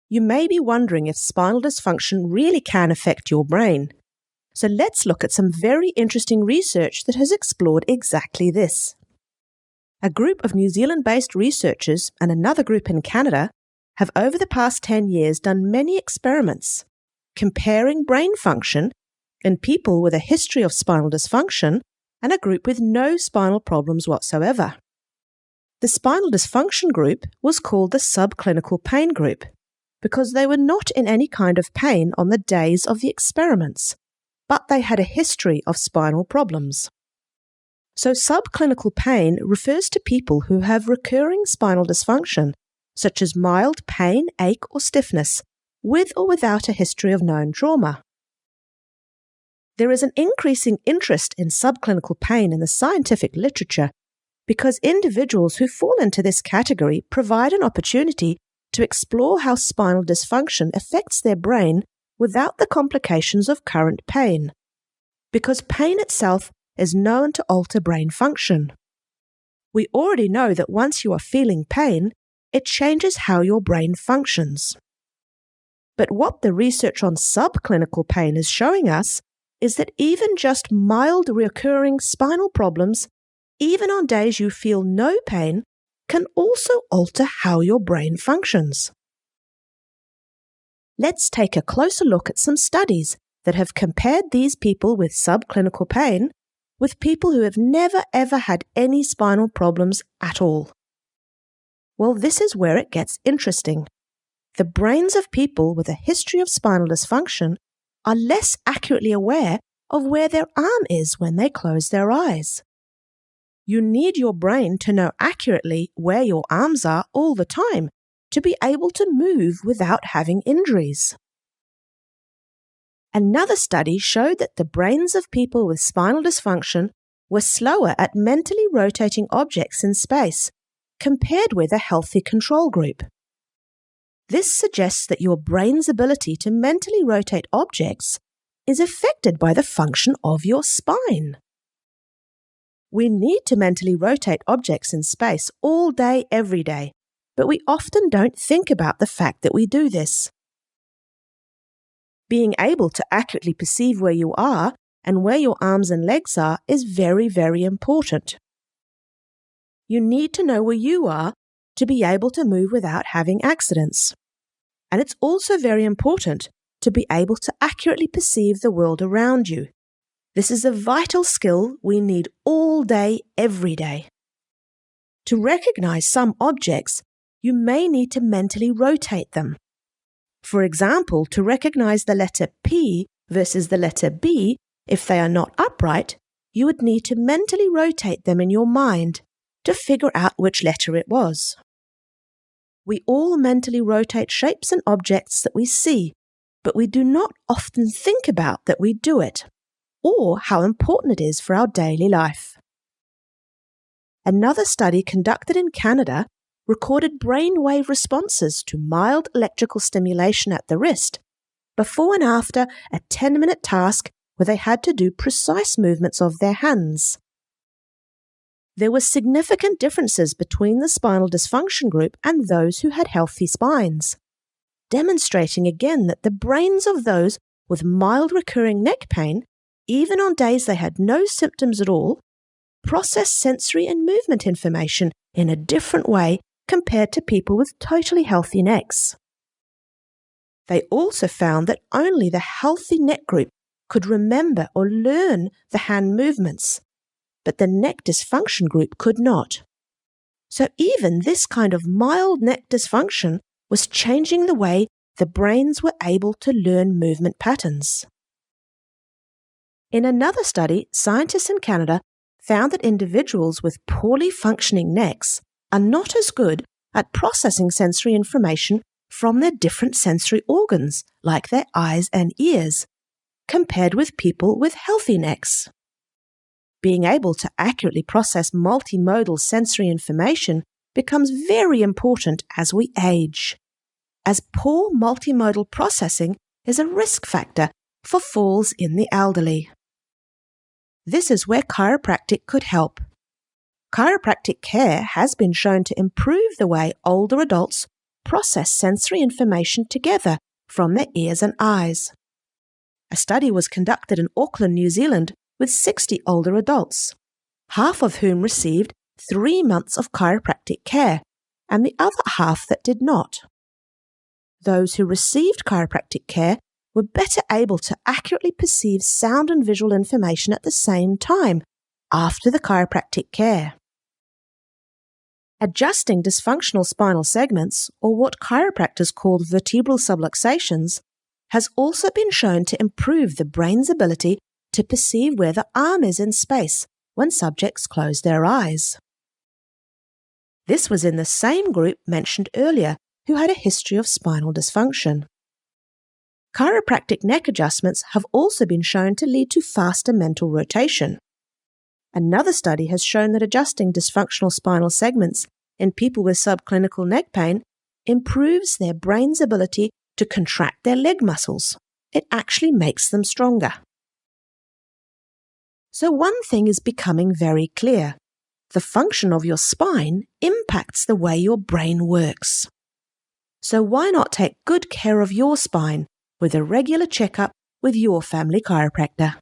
You may be wondering if spinal dysfunction really can affect your brain. So let's look at some very interesting research that has explored exactly this. A group of New Zealand-based researchers and another group in Canada have over the past 10 years done many experiments comparing brain function in people with a history of spinal dysfunction and a group with no spinal problems whatsoever. The spinal dysfunction group was called the subclinical pain group because they were not in any kind of pain on the days of the experiments, but they had a history of spinal problems. So subclinical pain refers to people who have recurring spinal dysfunction, such as mild pain, ache, or stiffness, with or without a history of known trauma. There is an increasing interest in subclinical pain in the scientific literature because individuals who fall into this category provide an opportunity to explore how spinal dysfunction affects their brain without the complications of current pain, because pain itself is known to alter brain function. We already know that once you are feeling pain, it changes how your brain functions. But what the research on subclinical pain is showing us is that even just mild recurring spinal problems, even on days you feel no pain, can also alter how your brain functions. Let's take a closer look at some studies that have compared these people with subclinical pain with people who have never ever had any spinal problems at all. Well, this is where it gets interesting. The brains of people with a history of spinal dysfunction are less accurately aware of where their arm is when they close their eyes. You need your brain to know accurately where your arms are all the time to be able to move without having injuries. Another study showed that the brains of people with spinal dysfunction were slower at mentally rotating objects in space compared with a healthy control group. This suggests that your brain's ability to mentally rotate objects is affected by the function of your spine. We need to mentally rotate objects in space all day, every day, but we often don't think about the fact that we do this. Being able to accurately perceive where you are and where your arms and legs are is very, very important. You need to know where you are to be able to move without having accidents. And it's also very important to be able to accurately perceive the world around you. This is a vital skill we need all day, every day. To recognize some objects, you may need to mentally rotate them. For example, to recognize the letter P versus the letter B, if they are not upright, you would need to mentally rotate them in your mind to figure out which letter it was. We all mentally rotate shapes and objects that we see, but we do not often think about that we do it, or how important it is for our daily life. Another study conducted in Canada recorded brainwave responses to mild electrical stimulation at the wrist, before and after a 10-minute task where they had to do precise movements of their hands. There were significant differences between the spinal dysfunction group and those who had healthy spines, demonstrating again that the brains of those with mild recurring neck pain, even on days they had no symptoms at all, processed sensory and movement information in a different way compared to people with totally healthy necks. They also found that only the healthy neck group could remember or learn the hand movements, but the neck dysfunction group could not. So even this kind of mild neck dysfunction was changing the way the brains were able to learn movement patterns. In another study, scientists in Canada found that individuals with poorly functioning necks are not as good at processing sensory information from their different sensory organs, like their eyes and ears, compared with people with healthy necks. Being able to accurately process multimodal sensory information becomes very important as we age, as poor multimodal processing is a risk factor for falls in the elderly. This is where chiropractic could help. Chiropractic care has been shown to improve the way older adults process sensory information together from their ears and eyes. A study was conducted in Auckland, New Zealand, with 60 older adults, half of whom received 3 months of chiropractic care, and the other half that did not. Those who received chiropractic care were better able to accurately perceive sound and visual information at the same time after the chiropractic care. Adjusting dysfunctional spinal segments, or what chiropractors call vertebral subluxations, has also been shown to improve the brain's ability to perceive where the arm is in space when subjects close their eyes. This was in the same group mentioned earlier who had a history of spinal dysfunction. Chiropractic neck adjustments have also been shown to lead to faster mental rotation. Another study has shown that adjusting dysfunctional spinal segments in people with subclinical neck pain improves their brain's ability to contract their leg muscles. It actually makes them stronger. So one thing is becoming very clear. The function of your spine impacts the way your brain works. So why not take good care of your spine with a regular checkup with your family chiropractor?